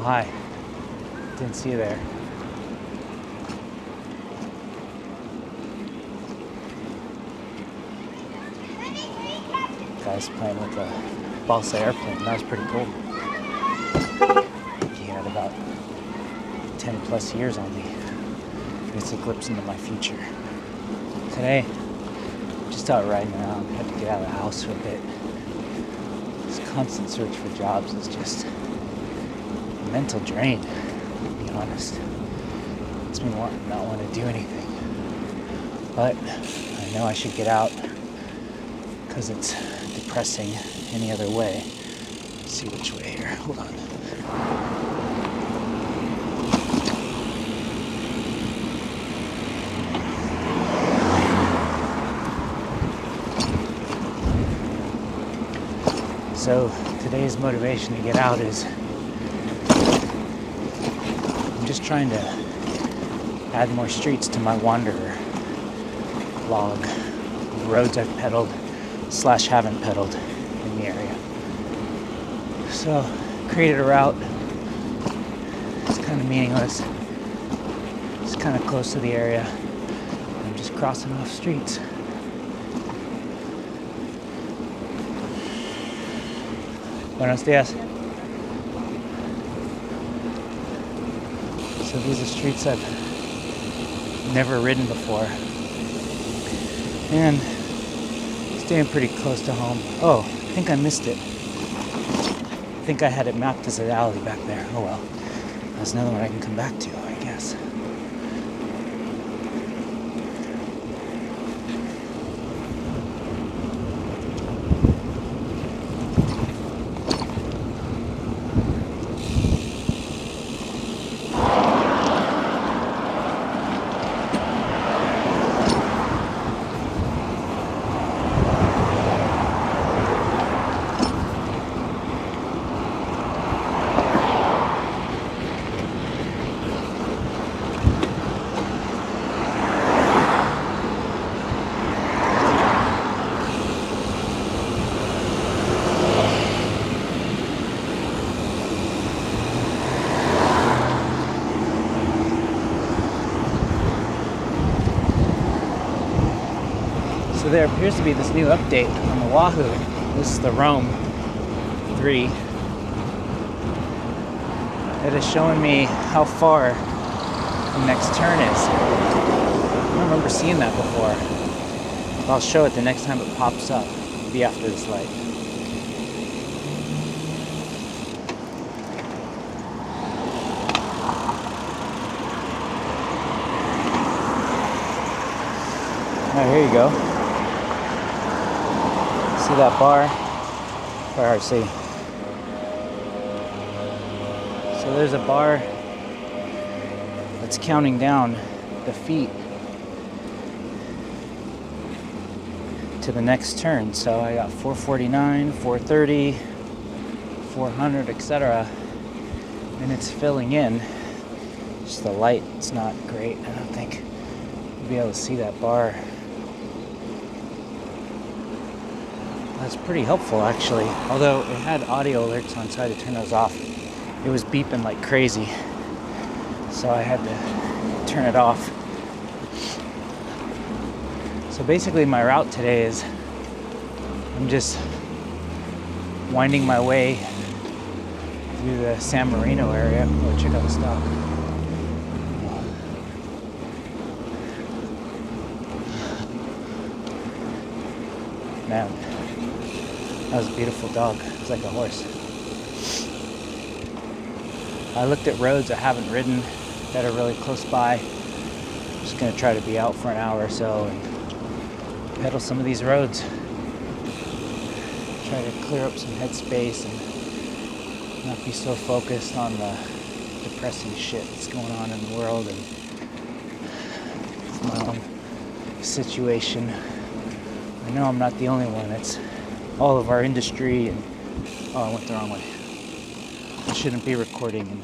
hi. Didn't see you there. Guys playing with a balsa airplane. That was pretty cool. He had about 10 plus years on me. It's a glimpse into my future. Today, just out riding around. Had to get out of the house for a bit. This constant search for jobs is just a mental drain, to be honest. Makes me not want to do anything. But I know I should get out because it's depressing any other way. Let's see which way here. Hold on. So today's motivation to get out is I'm just trying to add more streets to my wanderer log. The roads I've pedaled / haven't pedaled in the area. So created a route. It's kind of meaningless. It's kind of close to the area. I'm just crossing off streets. Buenos dias. So these are streets I've never ridden before. And staying pretty close to home. Oh, I think I missed it. I think I had it mapped as an alley back there. Oh well. That's another one I can come back to, I guess. So there appears to be this new update on the Wahoo. This is the Rome 3. It is showing me how far the next turn is. I don't remember seeing that before. I'll show it the next time it pops up. It'll be after this light. Oh, here you go. See that bar? Very hard to see. So there's a bar that's counting down the feet to the next turn. So I got 449, 430, 400, etc. And it's filling in. Just the light, it's not great. I don't think you'll be able to see that bar. That's pretty helpful, actually. Although it had audio alerts on, so I had to turn those off. It was beeping like crazy, so I had to turn it off. So basically my route today is I'm just winding my way through the San Marino area. Oh, check out the stop. Man, that was a beautiful dog. It's like a horse. I looked at roads I haven't ridden that are really close by. I'm just gonna try to be out for an hour or so and pedal some of these roads. Try to clear up some headspace and not be so focused on the depressing shit that's going on in the world and my own situation. I know I'm not the only one. It's all of our industry and I went the wrong way. I shouldn't be recording and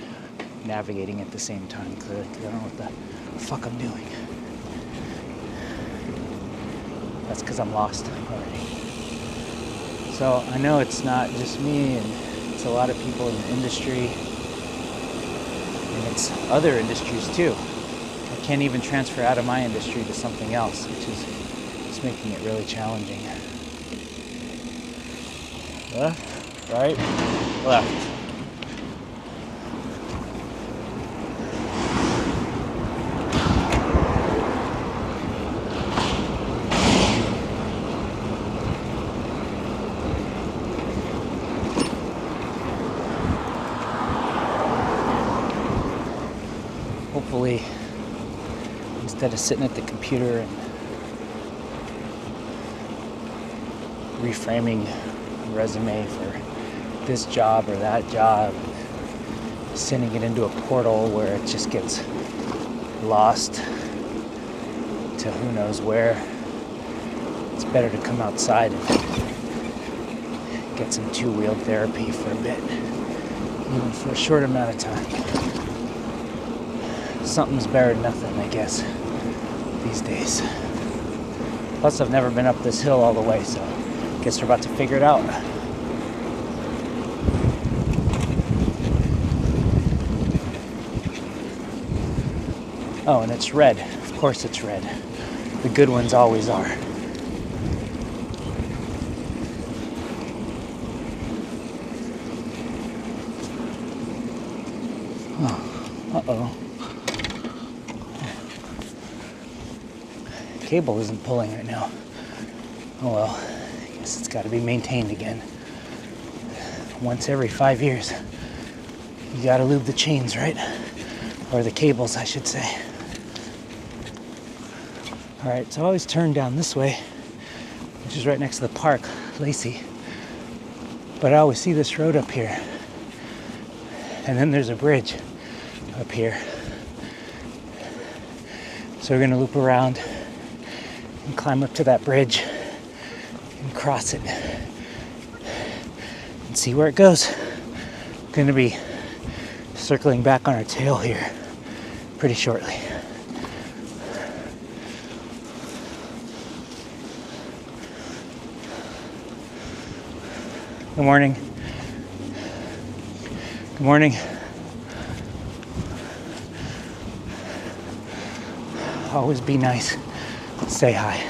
navigating at the same time, clearly, because I don't know what the fuck I'm doing. That's because I'm lost already. So I know it's not just me, and it's a lot of people in the industry. And it's other industries too. I can't even transfer out of my industry to something else, which is just making it really challenging. Left, right, left. Hopefully, instead of sitting at the computer and reframing a resume for this job or that job, sending it into a portal where it just gets lost to who knows where, it's better to come outside and get some two-wheel therapy for a bit, even for a short amount of time. Something's better than nothing, I guess, these days. Plus, I've never been up this hill all the way, so I guess we're about to figure it out. Oh, and it's red. Of course it's red. The good ones always are. Oh, uh-oh. Cable isn't pulling right now. Oh well, I guess it's got to be maintained again. Once every 5 years, you got to lube the chains, right? Or the cables, I should say. All right, so I always turn down this way, which is right next to the park, Lacey. But I always see this road up here. And then there's a bridge up here. So we're gonna loop around and climb up to that bridge and cross it and see where it goes. Gonna be circling back on our tail here pretty shortly. Good morning. Good morning. Always be nice. Say hi.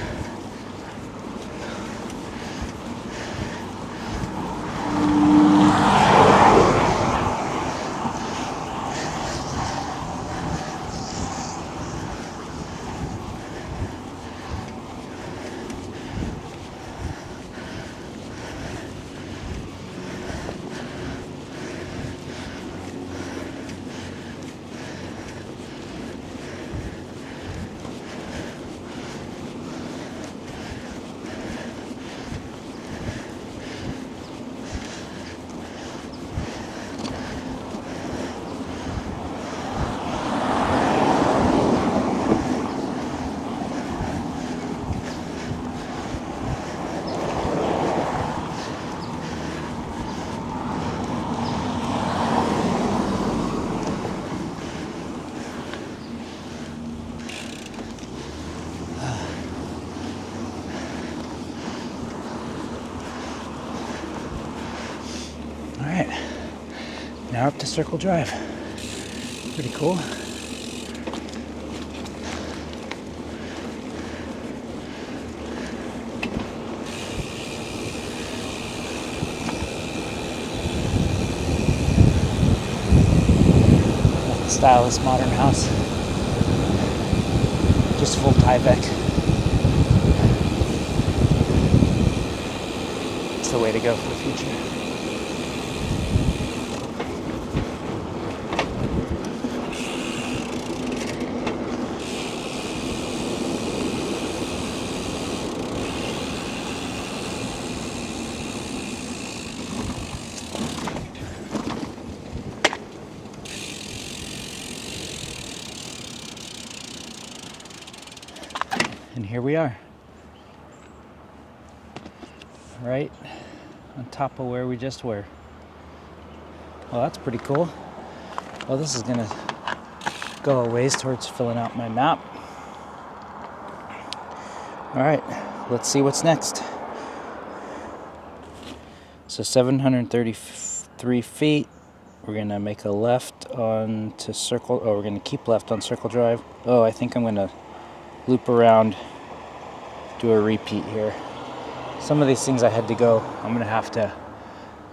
Alright, now up to Circle Drive. Pretty cool. Stylish modern house. Just full Tyvek. It's the way to go for the future. And here we are, right on top of where we just were. Well, that's pretty cool. Well, this is gonna go a ways towards filling out my map. All right, let's see what's next. So 733 feet, we're gonna make a left on to Circle. Oh, we're gonna keep left on Circle Drive. Oh, I think I'm gonna loop around, do a repeat here. Some of these things I had to go, I'm gonna have to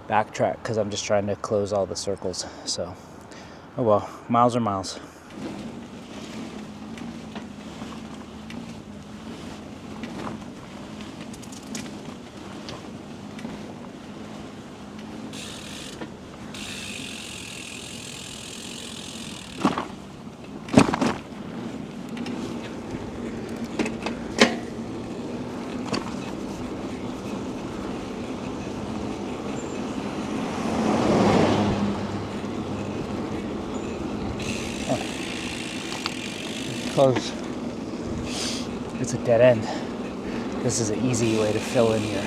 backtrack because I'm just trying to close all the circles. So, oh well, miles are miles. Close. It's a dead end. This is an easy way to fill in your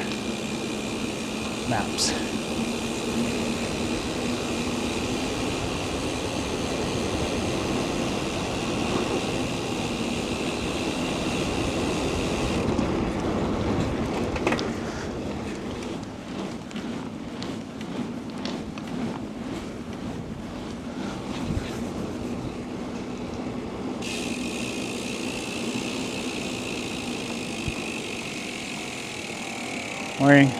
maps. Morning.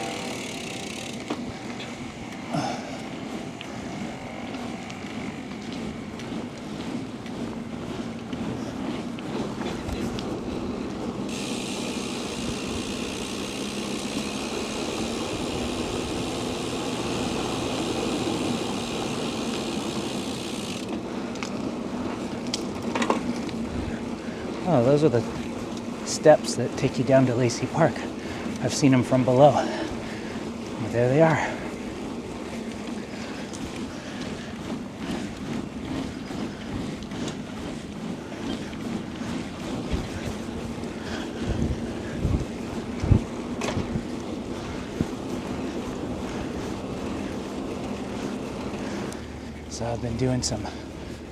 Oh, those are the steps that take you down to Lacey Park. I've seen them from below. But there they are. So I've been doing some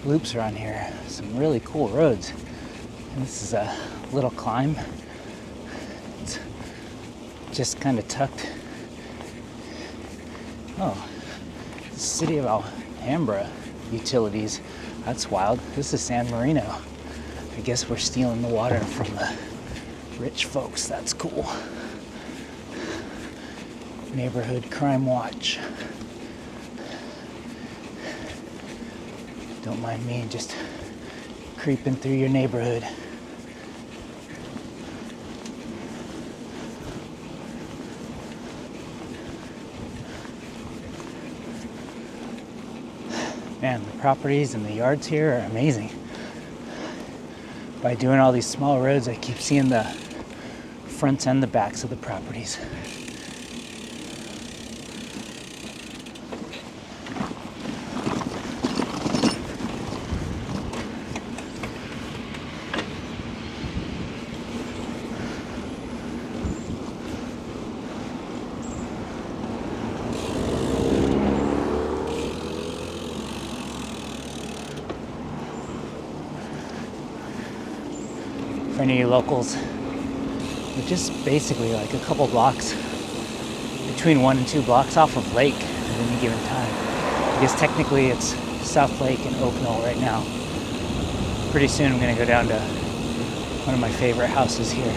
loops around here, some really cool roads. And this is a little climb. It's just kind of tucked. Oh, the city of Alhambra utilities. That's wild. This is San Marino. I guess we're stealing the water from the rich folks. That's cool. Neighborhood Crime Watch. Don't mind me just creeping through your neighborhood. Man, the properties and the yards here are amazing. By doing all these small roads, I keep seeing the fronts and the backs of the properties. For any of you locals, we're just basically like a couple blocks, between 1 and 2 blocks off of Lake at any given time. I guess technically it's South Lake and Oak Knoll right now. Pretty soon I'm gonna go down to one of my favorite houses here.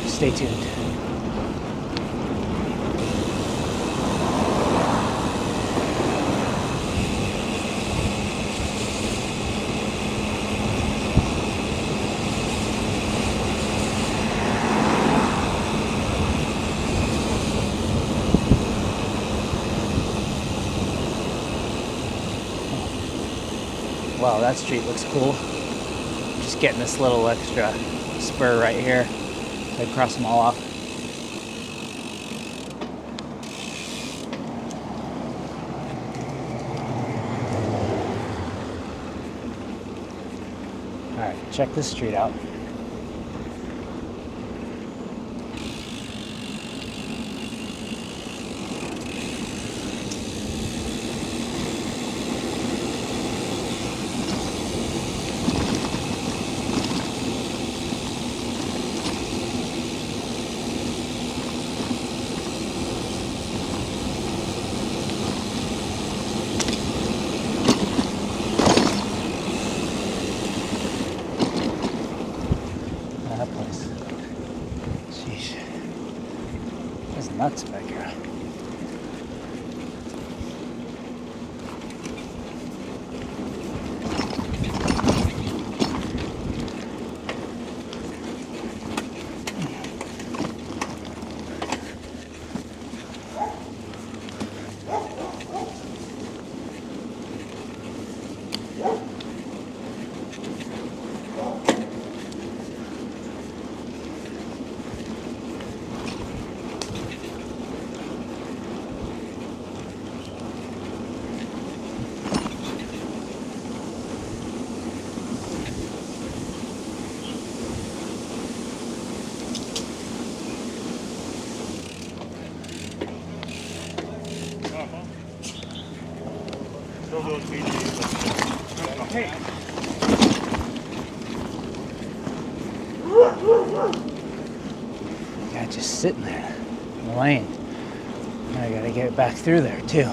Stay tuned. Wow, that street looks cool. Just getting this little extra spur right here. I cross them all off. All right, check this street out. nuts back here. Hey. Guy just sitting there in the lane. Now I gotta get back through there too.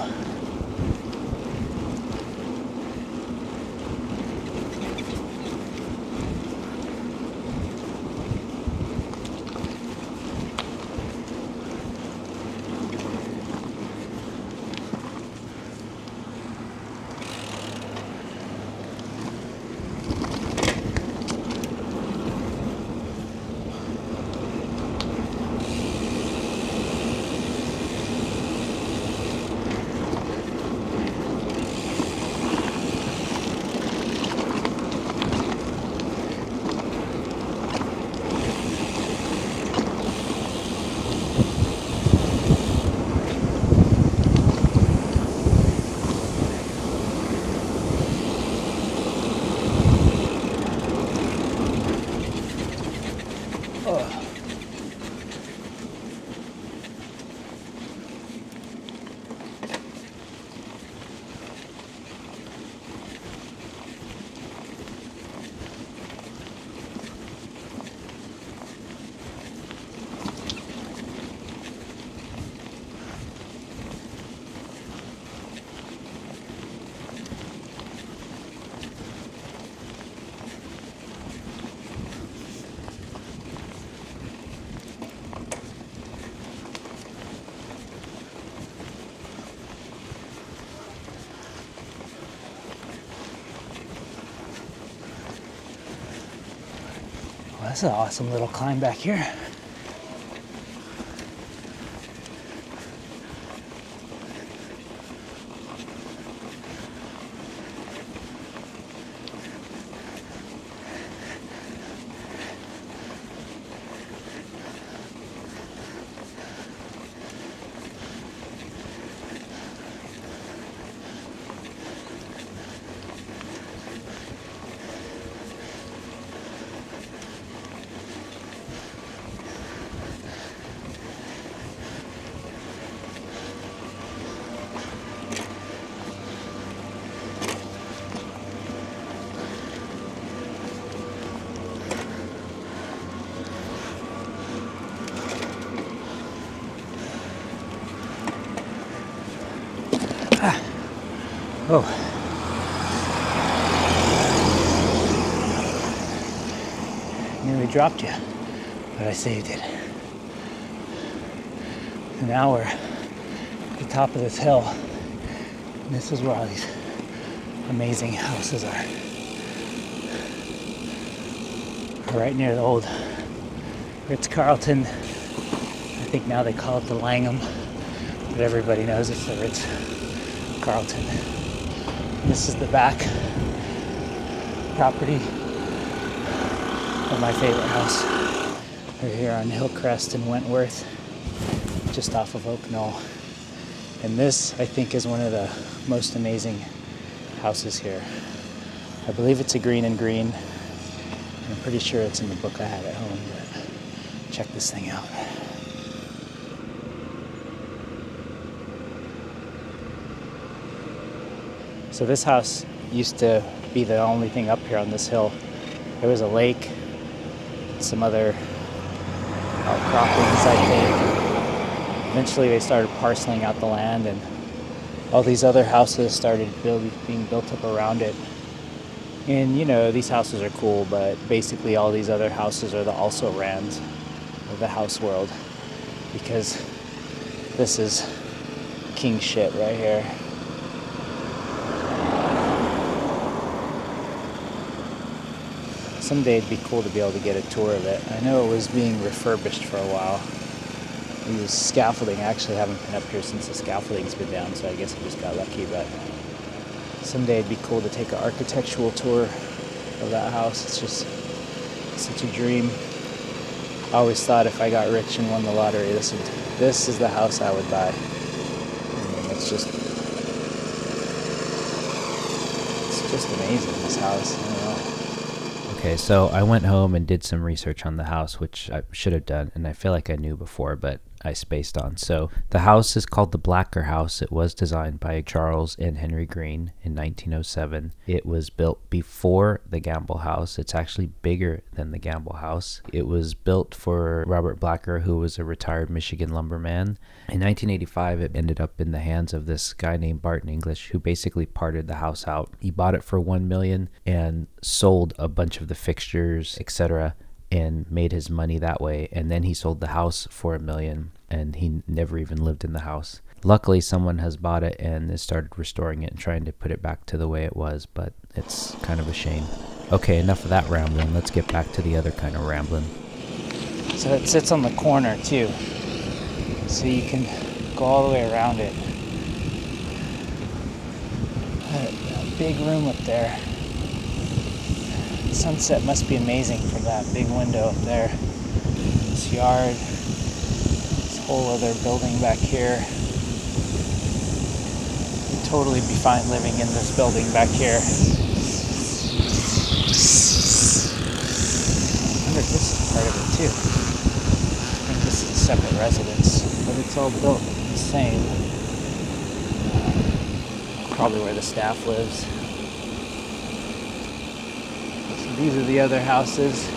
Well, that's an awesome little climb back here. Oh. Nearly dropped you, but I saved it. And now we're at the top of this hill. And this is where all these amazing houses are. We're right near the old Ritz-Carlton. I think now they call it the Langham, but everybody knows it's the Ritz-Carlton. This is the back property of my favorite house. We're here on Hillcrest in Wentworth, just off of Oak Knoll. And this, I think, is one of the most amazing houses here. I believe it's a green and green. I'm pretty sure it's in the book I had at home, but check this thing out. So this house used to be the only thing up here on this hill. There was a lake, some other outcroppings, I think. Eventually they started parceling out the land, and all these other houses started being built up around it. And you know, these houses are cool, but basically all these other houses are the also-rans of the house world, because This is king shit right here. Someday it'd be cool to be able to get a tour of it. I know it was being refurbished for a while. The scaffolding, I actually haven't been up here since the scaffolding's been down, so I guess I just got lucky, but someday it'd be cool to take an architectural tour of that house. It's just such a dream. I always thought if I got rich and won the lottery, this is the house I would buy. I mean, it's just amazing, this house. I don't know. Okay, so I went home and did some research on the house, which I should have done, and I feel like I knew before, but I spaced on. So the house is called the Blacker House. It was designed by Charles and Henry Green in 1907. It was built before the Gamble House. It's actually bigger than the Gamble House. It was built for Robert Blacker, who was a retired Michigan lumberman. In 1985, it ended up in the hands of this guy named Barton English, who basically parted the house out. He bought it for $1 million and sold a bunch of the fixtures, etc., and made his money that way. And then he sold the house for $1 million, and he never even lived in the house. Luckily, someone has bought it and has started restoring it and trying to put it back to the way it was, but it's kind of a shame. Okay, enough of that rambling. Let's get back to the other kind of rambling. So it sits on the corner too, so you can go all the way around it. A big room up there. Sunset must be amazing from that big window up there. This yard, this whole other building back here. You'd totally be fine living in this building back here. I wonder if this is part of it too. I think this is a separate residence, but it's all built the same. Probably where the staff lives. These are the other houses.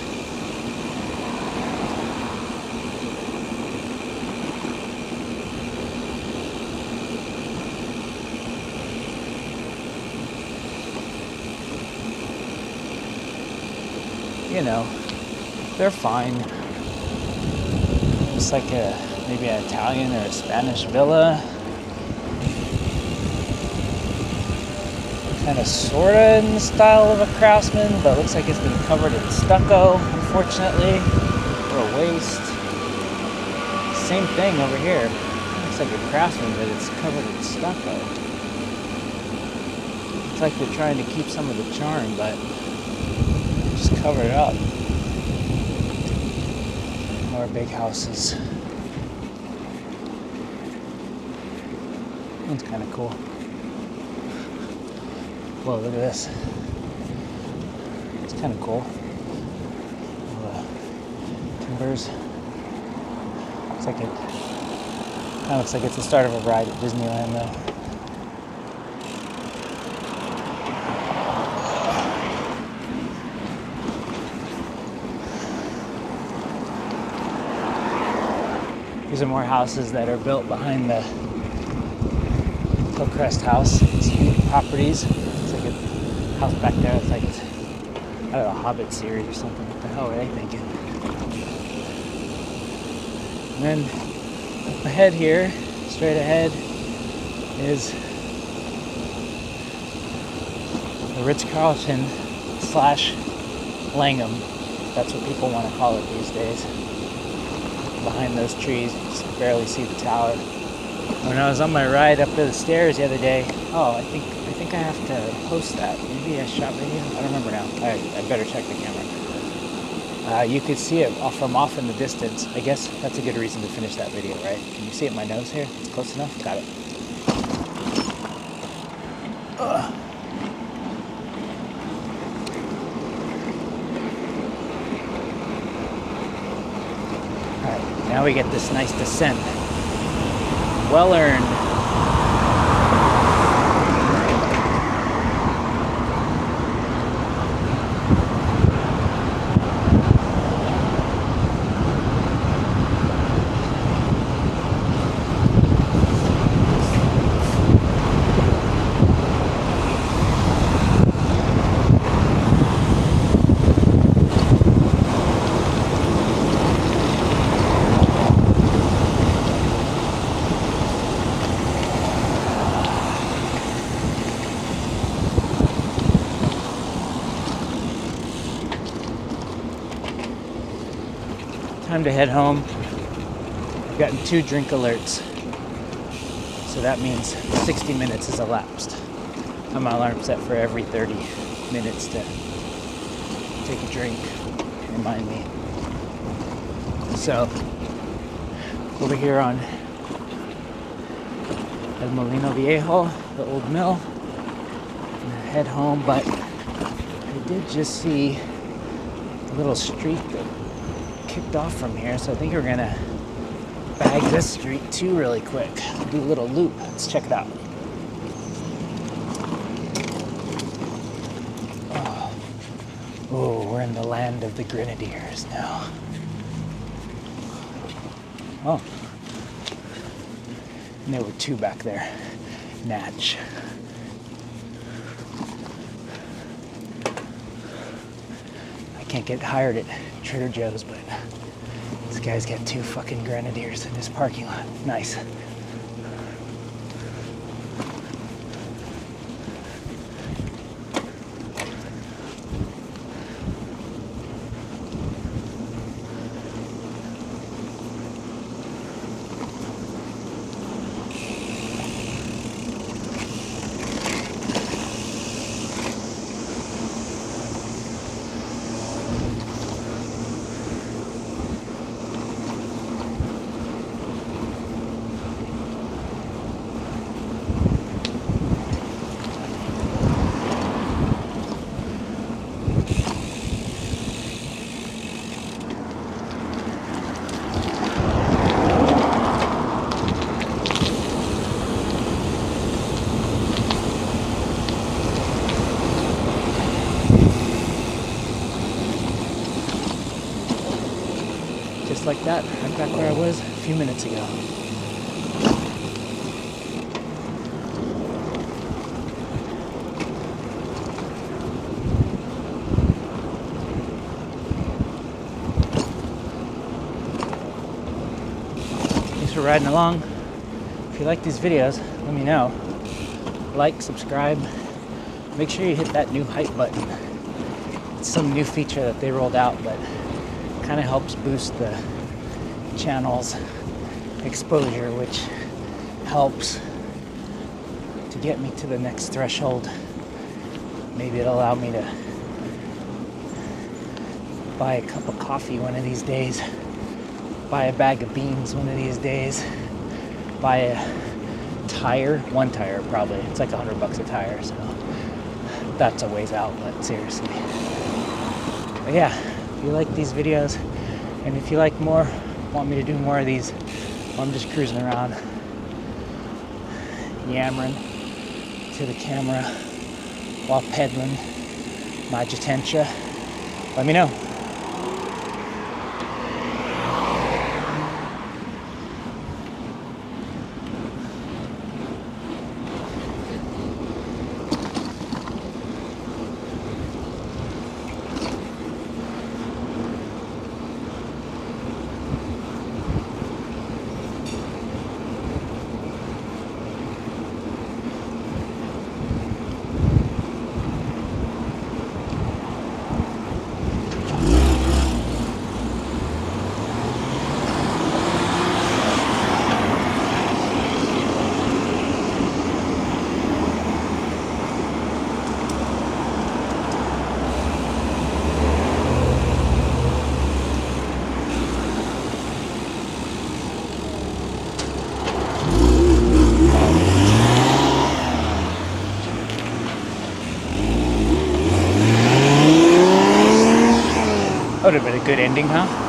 You know, they're fine. It's like maybe an Italian or a Spanish villa. Kind of sorta in the style of a Craftsman, but looks like it's been covered in stucco, unfortunately. What a waste. Same thing over here. Looks like a Craftsman, but it's covered in stucco. It's like they're trying to keep some of the charm, but just cover it up. More big houses. One's kind of cool. Whoa, look at this. It's kind of cool. Timbers. Looks like it's the start of a ride at Disneyland though. These are more houses that are built behind the Hillcrest House. It's huge properties. House back there, it's like it's out of a Hobbit series or something. What the hell are they thinking? And then up ahead here, straight ahead, is the Ritz-Carlton / Langham. That's what people want to call it these days. Behind those trees, you just barely see the tower. When I was on my ride up the stairs the other day, I think I have to post that. Maybe I shot video. I don't remember now. I better check the camera. You could see it from off in the distance. I guess that's a good reason to finish that video, right? Can you see it in my nose here? It's close enough? Got it. Alright, now we get this nice descent. Well earned. time to head home. I've gotten 2 drink alerts, so that means 60 minutes has elapsed. I have my alarm set for every 30 minutes to take a drink, remind me. So, over here on El Molino Viejo, the old mill, and head home, but I did just see a little street that kicked off from here, so I think we're gonna bag this street too really quick. Do a little loop. Let's check it out. Oh, we're in the land of the grenadiers now. Oh. And there were 2 back there. Natch. I can't get hired at Trader Joe's, but this guy's got 2 fucking grenadiers in his parking lot. Nice. Just like that, I'm back where I was a few minutes ago. Thanks for riding along. If you like these videos, let me know. Like, subscribe. Make sure you hit that new hype button. It's some new feature that they rolled out, but kind of helps boost the channel's exposure, which helps to get me to the next threshold. Maybe it'll allow me to buy a cup of coffee one of these days, buy a bag of beans one of these days, buy a tire, 1 tire probably. It's like $100 a tire, so that's a ways out, but seriously. But yeah, if you like these videos, and if you like more, want me to do more of these, I'm just cruising around, yammering to the camera while pedaling my Jitentra, let me know. That would have been a good ending, huh?